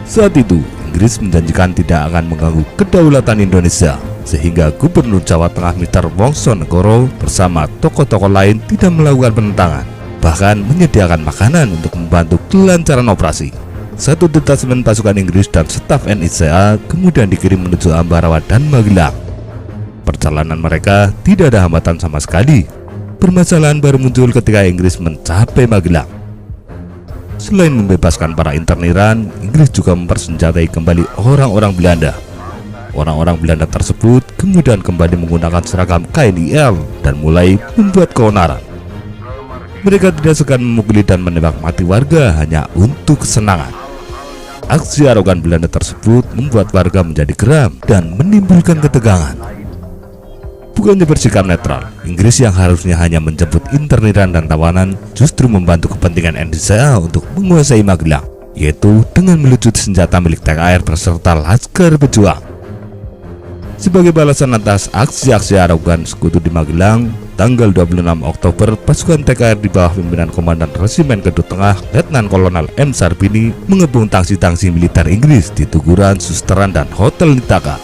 Saat itu, Inggris menjanjikan tidak akan mengganggu kedaulatan Indonesia, sehingga Gubernur Jawa Tengah Mr. Wongsonegoro bersama tokoh-tokoh lain tidak melakukan penentangan, bahkan menyediakan makanan untuk membantu kelancaran operasi. Satu detasemen pasukan Inggris dan staf NICA kemudian dikirim menuju Ambarawa dan Magelang. Perjalanan mereka tidak ada hambatan sama sekali. Permasalahan baru muncul ketika Inggris mencapai Magelang. Selain membebaskan para interniran, Inggris juga mempersenjatai kembali orang-orang Belanda. Orang-orang Belanda tersebut kemudian kembali menggunakan seragam KNIL dan mulai membuat keonaran. Mereka tidak segan memukuli dan menembak mati warga hanya untuk kesenangan. Aksi arogan Belanda tersebut membuat warga menjadi geram dan menimbulkan ketegangan. Bukannya bersikap netral, Inggris yang harusnya hanya menjemput interniran dan tawanan justru membantu kepentingan NICA untuk menguasai Magelang, yaitu dengan melucuti senjata milik TKR beserta Laskar Pejuang. Sebagai balasan atas aksi-aksi arogan sekutu di Magelang, tanggal 26 Oktober, pasukan TKR di bawah pimpinan Komandan Resimen Kedut Tengah Letnan Kolonel M. Sarbini mengebom tangsi-tangsi militer Inggris di Tuguran, Susteran, dan Hotel Nitaka.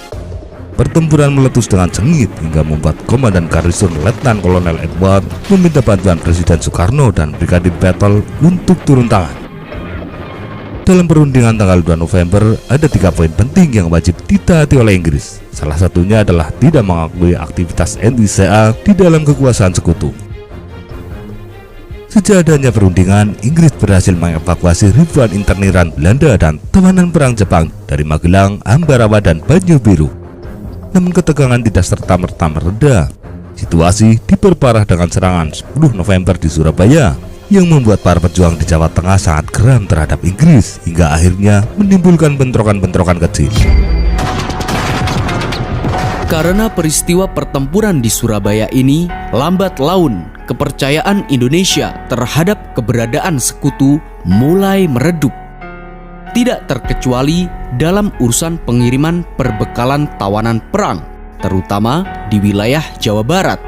Pertempuran meletus dengan sengit hingga membuat Komandan Garnison Letnan Kolonel Edward meminta bantuan Presiden Soekarno dan Brigadir Battle untuk turun tangan. Dalam perundingan tanggal 2 November, ada 3 poin penting yang wajib ditaati oleh Inggris. Salah satunya adalah tidak mengakui aktivitas NICA di dalam kekuasaan sekutu. Sejak adanya perundingan, Inggris berhasil mengevakuasi ribuan interniran Belanda dan tawanan perang Jepang dari Magelang, Ambarawa, dan Banyu Biru. Namun ketegangan tidak serta-merta mereda. Situasi diperparah dengan serangan 10 November di Surabaya yang membuat para pejuang di Jawa Tengah sangat geram terhadap Inggris hingga akhirnya menimbulkan bentrokan-bentrokan kecil. Karena peristiwa pertempuran di Surabaya ini, lambat laun kepercayaan Indonesia terhadap keberadaan sekutu mulai meredup. Tidak terkecuali dalam urusan pengiriman perbekalan tawanan perang, terutama di wilayah Jawa Barat.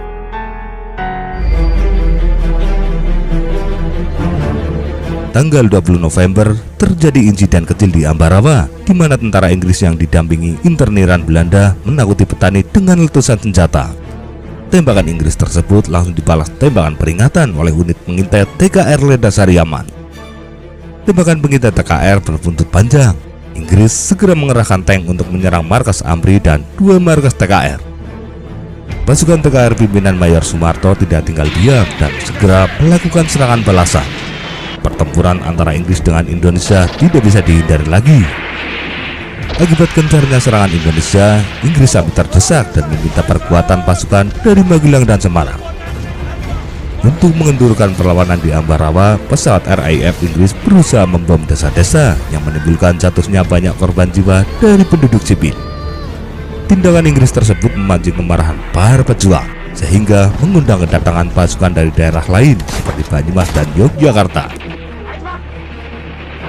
Tanggal 20 November, terjadi insiden kecil di Ambarawa, di mana tentara Inggris yang didampingi interniran Belanda menakuti petani dengan letusan senjata. Tembakan Inggris tersebut langsung dibalas tembakan peringatan oleh unit pengintai TKR Ledasari Yaman. Tembakan pengintai TKR berbuntut panjang. Inggris segera mengerahkan tank untuk menyerang markas AMRI dan 2 markas TKR. Pasukan TKR pimpinan Mayor Sumarto tidak tinggal diam dan segera melakukan serangan balasan. Pertempuran antara Inggris dengan Indonesia tidak bisa dihindari lagi. Akibat gencarnya serangan Indonesia, Inggris sampai terdesak dan meminta perkuatan pasukan dari Magelang dan Semarang. Untuk mengendurkan perlawanan di Ambarawa, pesawat RAF Inggris berusaha membom desa-desa yang menimbulkan jatuhnya banyak korban jiwa dari penduduk sipil. Tindakan Inggris tersebut memancing kemarahan para pejuang, sehingga mengundang kedatangan pasukan dari daerah lain seperti Banyumas dan Yogyakarta.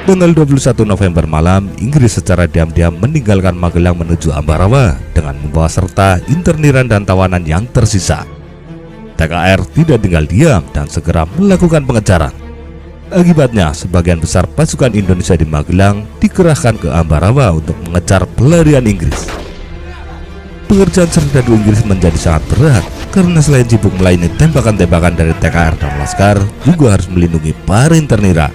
Tanggal 21 November malam, Inggris secara diam-diam meninggalkan Magelang menuju Ambarawa dengan membawa serta interniran dan tawanan yang tersisa. TKR tidak tinggal diam dan segera melakukan pengejaran. Akibatnya, sebagian besar pasukan Indonesia di Magelang dikerahkan ke Ambarawa untuk mengejar pelarian Inggris. Pekerjaan serdadu Inggris menjadi sangat berat karena selain sibuk melayani tembakan-tembakan dari TKR dan Laskar, juga harus melindungi para interniran.